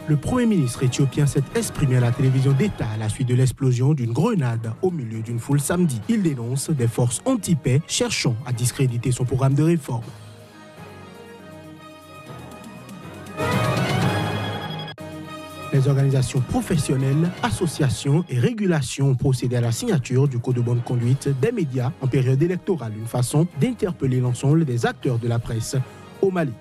Le Premier ministre éthiopien s'est exprimé à la télévision d'État à la suite de l'explosion d'une grenade au milieu d'une foule samedi. Il dénonce des forces anti-paix cherchant à discréditer son programme de réforme. Les organisations professionnelles, associations et régulations ont procédé à la signature du Code de bonne conduite des médias en période électorale, une façon d'interpeller l'ensemble des acteurs de la presse au Mali.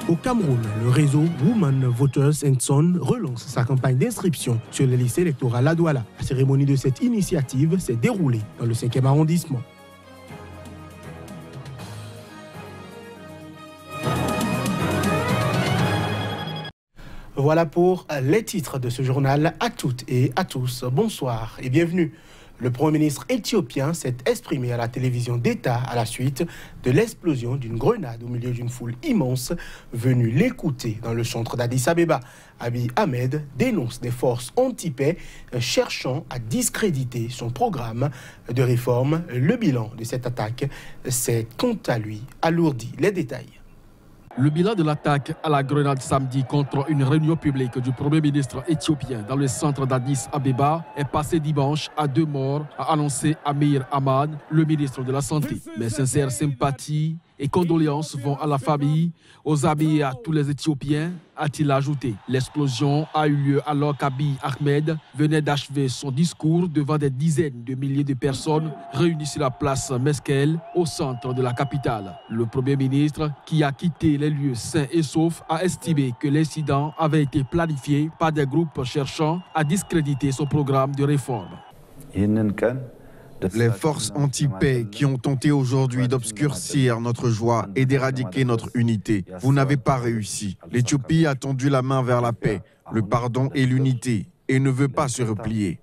Au Cameroun, le réseau Women Voters and Son relance sa campagne d'inscription sur les listes électorales à Douala. La cérémonie de cette initiative s'est déroulée dans le 5e arrondissement. Voilà pour les titres de ce journal. À toutes et à tous, bonsoir et bienvenue. Le Premier ministre éthiopien s'est exprimé à la télévision d'État à la suite de l'explosion d'une grenade au milieu d'une foule immense venue l'écouter dans le centre d'Addis Abeba. Abiy Ahmed dénonce des forces anti-paix cherchant à discréditer son programme de réforme. Le bilan de cette attaque s'est quant à lui alourdi. Les détails. Le bilan de l'attaque à la grenade samedi contre une réunion publique du Premier ministre éthiopien dans le centre d'Addis Abeba est passé dimanche à 2 morts, a annoncé Abiy Ahmed, le ministre de la Santé. Mes sincères sympathies et condoléances vont à la famille, aux amis et à tous les Éthiopiens, a-t-il ajouté. L'explosion a eu lieu alors qu'Abiy Ahmed venait d'achever son discours devant des dizaines de milliers de personnes réunies sur la place Meskel, au centre de la capitale. Le Premier ministre, qui a quitté les lieux sains et saufs, a estimé que l'incident avait été planifié par des groupes cherchant à discréditer son programme de réforme. Les forces anti-paix qui ont tenté aujourd'hui d'obscurcir notre joie et d'éradiquer notre unité. Vous n'avez pas réussi. L'Éthiopie a tendu la main vers la paix, le pardon et l'unité et ne veut pas se replier.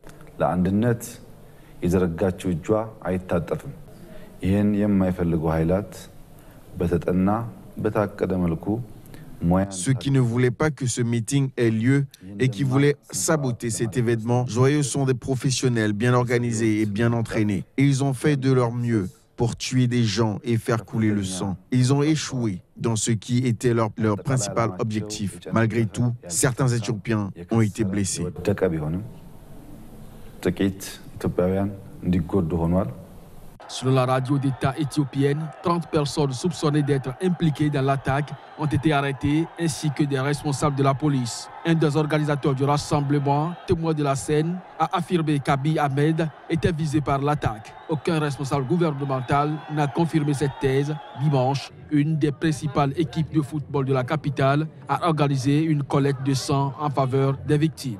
Ceux qui ne voulaient pas que ce meeting ait lieu et qui voulaient saboter cet événement joyeux sont des professionnels bien organisés et bien entraînés. Et ils ont fait de leur mieux pour tuer des gens et faire couler le sang. Ils ont échoué dans ce qui était leur principal objectif. Malgré tout, certains Éthiopiens ont été blessés. Selon la radio d'État éthiopienne, 30 personnes soupçonnées d'être impliquées dans l'attaque ont été arrêtées, ainsi que des responsables de la police. Un des organisateurs du rassemblement, témoin de la scène, a affirmé qu'Abiy Ahmed était visé par l'attaque. Aucun responsable gouvernemental n'a confirmé cette thèse. Dimanche, une des principales équipes de football de la capitale a organisé une collecte de sang en faveur des victimes.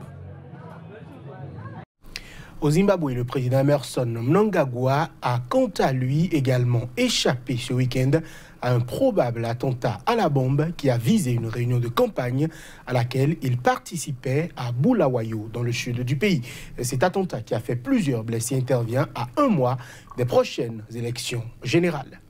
Au Zimbabwe, le président Emmerson Mnangagwa a quant à lui également échappé ce week-end à un probable attentat à la bombe qui a visé une réunion de campagne à laquelle il participait à Bulawayo, dans le sud du pays. Cet attentat qui a fait plusieurs blessés intervient à 1 mois des prochaines élections générales.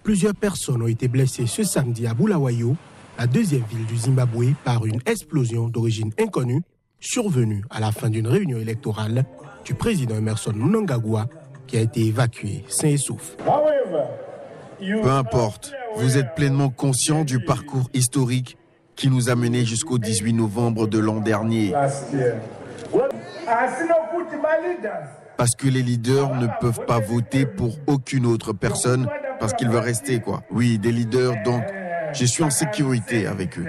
Plusieurs personnes ont été blessées ce samedi à Bulawayo, la deuxième ville du Zimbabwe, par une explosion d'origine inconnue survenue à la fin d'une réunion électorale du président Emmerson Mnangagwa qui a été évacué sain et sauf. Peu importe, vous êtes pleinement conscient du parcours historique qui nous a menés jusqu'au 18 novembre de l'an dernier. Parce que les leaders ne peuvent pas voter pour aucune autre personne parce qu'ils veulent rester, quoi. Oui, des leaders, donc je suis en sécurité avec eux.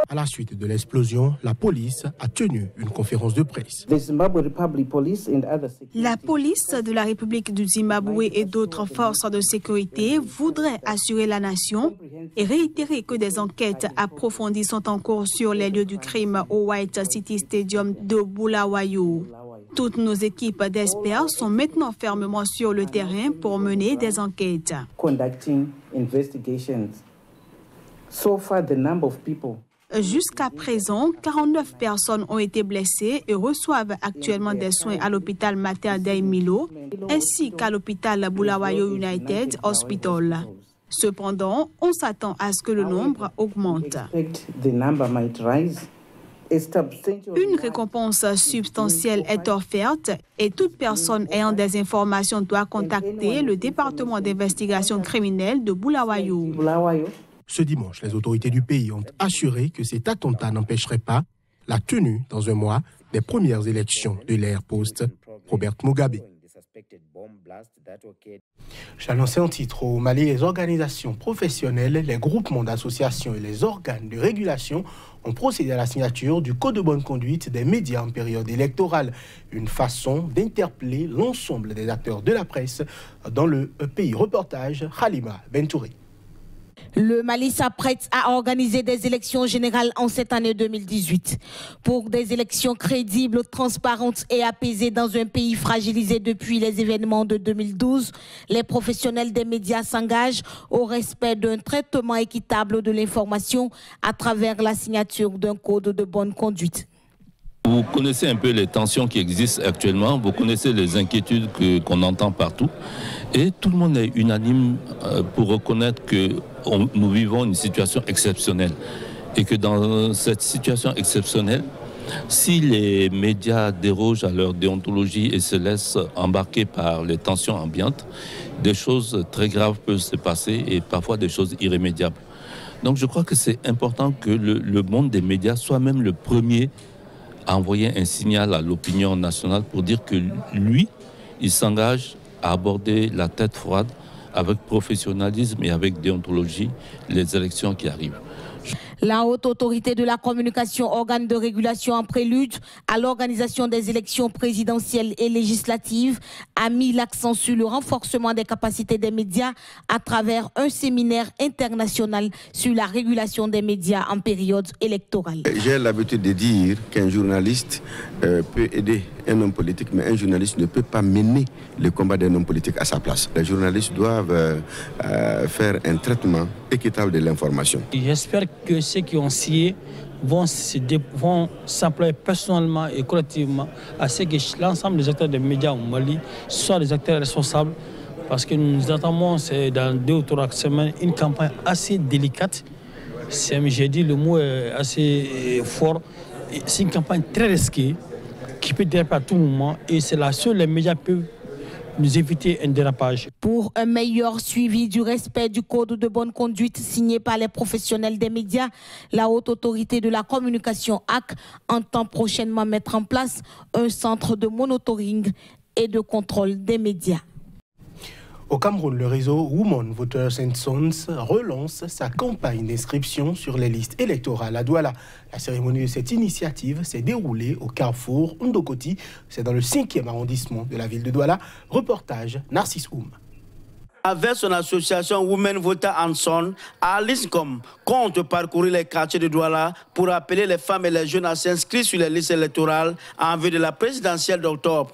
À la suite de l'explosion, la police a tenu une conférence de presse. La police de la République du Zimbabwe et d'autres forces de sécurité voudraient assurer la nation et réitérer que des enquêtes approfondies sont en cours sur les lieux du crime au White City Stadium de Bulawayo. Toutes nos équipes d'experts sont maintenant fermement sur le terrain pour mener des enquêtes. Jusqu'à présent, 49 personnes ont été blessées et reçoivent actuellement des soins à l'hôpital Mater Dei Milo ainsi qu'à l'hôpital Bulawayo United Hospital. Cependant, on s'attend à ce que le nombre augmente. Une récompense substantielle est offerte et toute personne ayant des informations doit contacter le département d'investigation criminelle de Bulawayo. Ce dimanche, les autorités du pays ont assuré que cet attentat n'empêcherait pas la tenue dans un mois des premières élections de l'ère post-Robert Mugabe. J'ai annoncé en titre au Mali, les organisations professionnelles, les groupements d'associations et les organes de régulation ont procédé à la signature du Code de bonne conduite des médias en période électorale. Une façon d'interpeller l'ensemble des acteurs de la presse dans le pays. Reportage Halima Bentouré. Le Mali s'apprête à organiser des élections générales en cette année 2018. Pour des élections crédibles, transparentes et apaisées dans un pays fragilisé depuis les événements de 2012, les professionnels des médias s'engagent au respect d'un traitement équitable de l'information à travers la signature d'un code de bonne conduite. Vous connaissez un peu les tensions qui existent actuellement, vous connaissez les inquiétudes qu'on entend partout et tout le monde est unanime pour reconnaître que nous vivons une situation exceptionnelle et que dans cette situation exceptionnelle, si les médias dérogent à leur déontologie et se laissent embarquer par les tensions ambiantes, des choses très graves peuvent se passer et parfois des choses irrémédiables. Donc je crois que c'est important que le monde des médias soit même le premier à envoyer un signal à l'opinion nationale pour dire que lui, il s'engage à aborder la tête froide avec professionnalisme et avec déontologie les élections qui arrivent. La Haute Autorité de la Communication, organe de régulation en prélude à l'organisation des élections présidentielles et législatives, a mis l'accent sur le renforcement des capacités des médias à travers un séminaire international sur la régulation des médias en période électorale. J'ai l'habitude de dire qu'un journaliste peut aider un homme politique, mais un journaliste ne peut pas mener le combat d'un homme politique à sa place. Les journalistes doivent faire un traitement équitable de l'information. J'espère que ceux qui ont signé vont s'employer personnellement et collectivement à ce que l'ensemble des acteurs des médias au Mali soient des acteurs responsables, parce que nous attendons dans 2 ou 3 semaines une campagne assez délicate. J'ai dit le mot est assez fort. C'est une campagne très risquée qui peut déraper à tout moment et c'est là que les médias peuvent nous éviter un dérapage. Pour un meilleur suivi du respect du code de bonne conduite signé par les professionnels des médias, la Haute Autorité de la Communication HAC entend prochainement mettre en place un centre de monitoring et de contrôle des médias. Au Cameroun, le réseau Women Voters and Sons relance sa campagne d'inscription sur les listes électorales à Douala. La cérémonie de cette initiative s'est déroulée au carrefour Ndokoti, c'est dans le 5e arrondissement de la ville de Douala. Reportage Narcisse Oum. Avec son association Women Voters and Sons, Aliscom compte parcourir les quartiers de Douala pour appeler les femmes et les jeunes à s'inscrire sur les listes électorales en vue de la présidentielle d'octobre.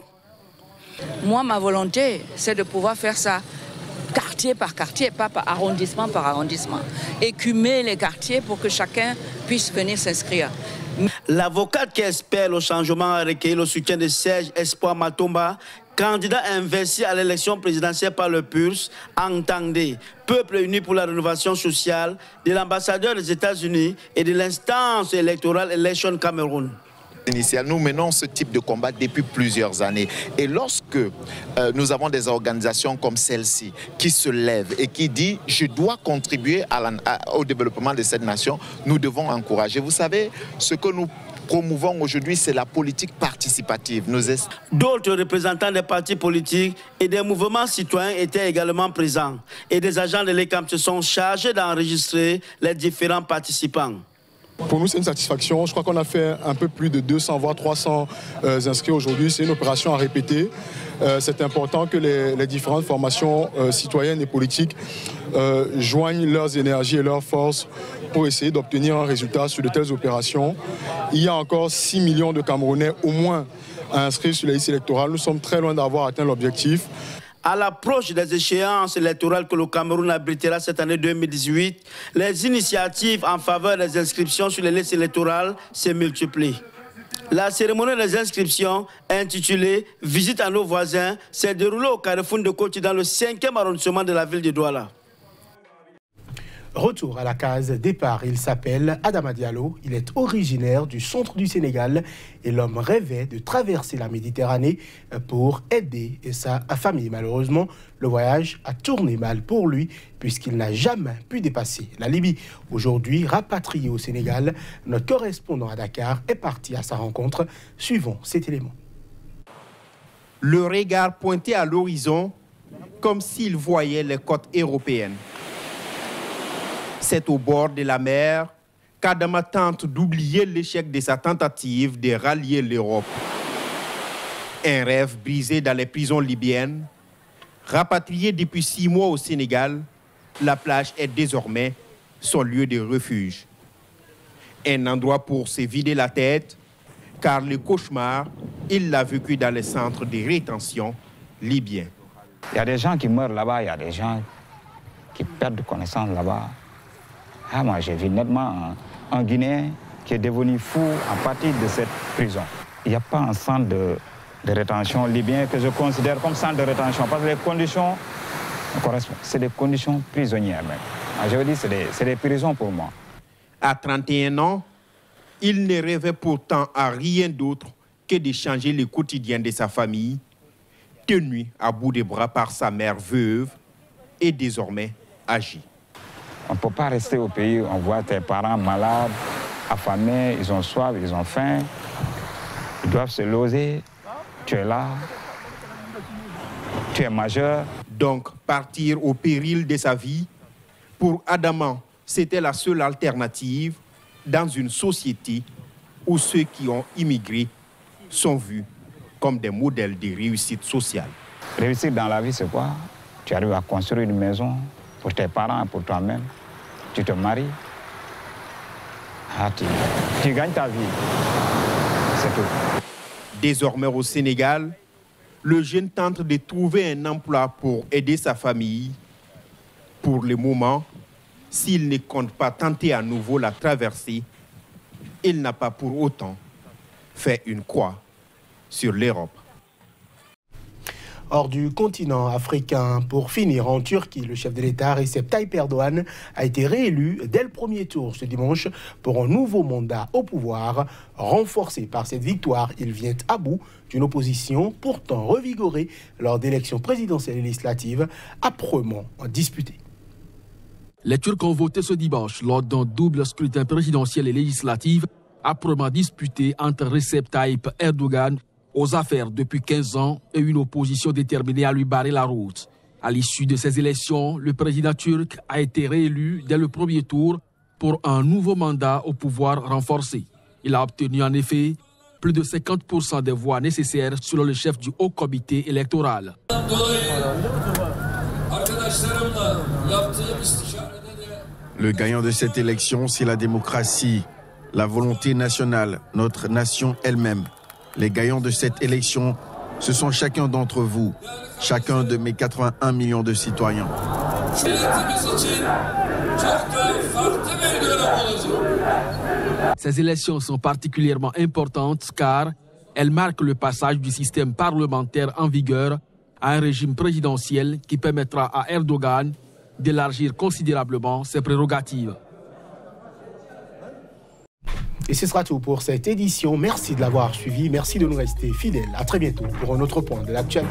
Moi, ma volonté, c'est de pouvoir faire ça quartier par quartier, pas par arrondissement par arrondissement. Écumer les quartiers pour que chacun puisse venir s'inscrire. L'avocate qui espère le changement a recueilli le soutien de Serge Espoir Matomba, candidat investi à l'élection présidentielle par le PURS, entendez, Peuple uni pour la rénovation sociale, de l'ambassadeur des États-Unis et de l'instance électorale Election Cameroun. Nous menons ce type de combat depuis plusieurs années. Et lorsque nous avons des organisations comme celle-ci qui se lèvent et qui disent « je dois contribuer au développement de cette nation », nous devons encourager. Vous savez, ce que nous promouvons aujourd'hui, c'est la politique participative. D'autres représentants des partis politiques et des mouvements citoyens étaient également présents. Et des agents de l'ECAM se sont chargés d'enregistrer les différents participants. Pour nous, c'est une satisfaction. Je crois qu'on a fait un peu plus de 200 voire 300 inscrits aujourd'hui. C'est une opération à répéter. C'est important que les différentes formations citoyennes et politiques joignent leurs énergies et leurs forces pour essayer d'obtenir un résultat sur de telles opérations. Il y a encore 6 millions de Camerounais au moins à inscrire sur les listes électorales. Nous sommes très loin d'avoir atteint l'objectif. À l'approche des échéances électorales que le Cameroun abritera cette année 2018, les initiatives en faveur des inscriptions sur les listes électorales se multiplient. La cérémonie des inscriptions, intitulée « Visite à nos voisins », s'est déroulée au carrefour Ndokoti dans le 5e arrondissement de la ville de Douala. Retour à la case départ, il s'appelle Adama Diallo, il est originaire du centre du Sénégal et l'homme rêvait de traverser la Méditerranée pour aider sa famille. Malheureusement, le voyage a tourné mal pour lui puisqu'il n'a jamais pu dépasser la Libye. Aujourd'hui, rapatrié au Sénégal, notre correspondant à Dakar est parti à sa rencontre. Suivons cet élément. Le regard pointé à l'horizon comme s'il voyait les côtes européennes. C'est au bord de la mer qu'Adama tente d'oublier l'échec de sa tentative de rallier l'Europe. Un rêve brisé dans les prisons libyennes. Rapatrié depuis 6 mois au Sénégal, la plage est désormais son lieu de refuge. Un endroit pour se vider la tête, car le cauchemar, il l'a vécu dans les centres de rétention libyens. Il y a des gens qui meurent là-bas, il y a des gens qui perdent connaissance là-bas. Ah, moi, j'ai vu nettement un Guinéen qui est devenu fou à partir de cette prison. Il n'y a pas un centre de rétention libyen que je considère comme centre de rétention parce que les conditions correspondent. C'est des conditions prisonnières même. Je veux dire, c'est des prisons pour moi. À 31 ans, il ne rêvait pourtant à rien d'autre que de changer le quotidien de sa famille, tenu à bout de bras par sa mère veuve et désormais âgée. On ne peut pas rester au pays où on voit tes parents malades, affamés, ils ont soif, ils ont faim. Ils doivent se loger. Tu es là. Tu es majeur. Donc, partir au péril de sa vie, pour Adama, c'était la seule alternative dans une société où ceux qui ont immigré sont vus comme des modèles de réussite sociale. Réussir dans la vie, c'est quoi? Tu arrives à construire une maison pour tes parents et pour toi-même. Tu te maries. Ah, tu gagnes ta vie. C'est tout. Désormais au Sénégal, le jeune tente de trouver un emploi pour aider sa famille. Pour le moment, s'il ne compte pas tenter à nouveau la traversée, il n'a pas pour autant fait une croix sur l'Europe. Hors du continent africain, pour finir en Turquie, le chef de l'État, Recep Tayyip Erdogan, a été réélu dès le premier tour ce dimanche pour un nouveau mandat au pouvoir. Renforcé par cette victoire, il vient à bout d'une opposition pourtant revigorée lors d'élections présidentielles et législatives âprement disputées. Les Turcs ont voté ce dimanche lors d'un double scrutin présidentiel et législatif âprement disputé entre Recep Tayyip Erdogan aux affaires depuis 15 ans et une opposition déterminée à lui barrer la route. À l'issue de ces élections, le président turc a été réélu dès le premier tour pour un nouveau mandat au pouvoir renforcé. Il a obtenu en effet plus de 50% des voix nécessaires selon le chef du haut comité électoral. Le gagnant de cette élection, c'est la démocratie, la volonté nationale, notre nation elle-même. Les gagnants de cette élection, ce sont chacun d'entre vous, chacun de mes 81 millions de citoyens. Ces élections sont particulièrement importantes car elles marquent le passage du système parlementaire en vigueur à un régime présidentiel qui permettra à Erdogan d'élargir considérablement ses prérogatives. Et ce sera tout pour cette édition. Merci de l'avoir suivi. Merci de nous rester fidèles. À très bientôt pour un autre point de l'actualité.